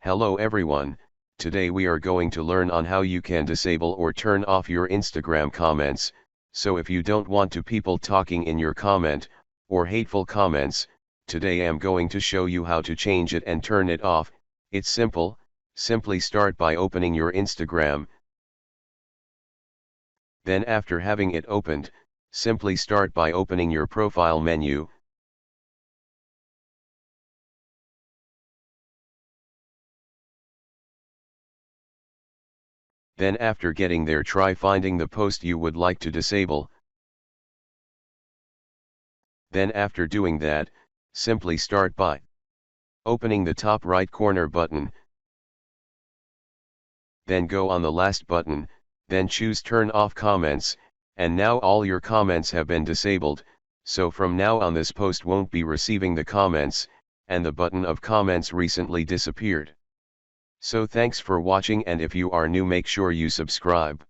Hello everyone, today we are going to learn on how you can disable or turn off your Instagram comments, so if you don't want to people talking in your comment, or hateful comments, today I'm going to show you how to change it and turn it off. It's simple, simply start by opening your Instagram. Then after having it opened, simply start by opening your profile menu. Then after getting there, try finding the post you would like to disable. Then after doing that, simply start by opening the top right corner button. Then go on the last button, then choose turn off comments, and now all your comments have been disabled, so from now on this post won't be receiving the comments, and the button of comments recently disappeared. So thanks for watching, and if you are new, make sure you subscribe.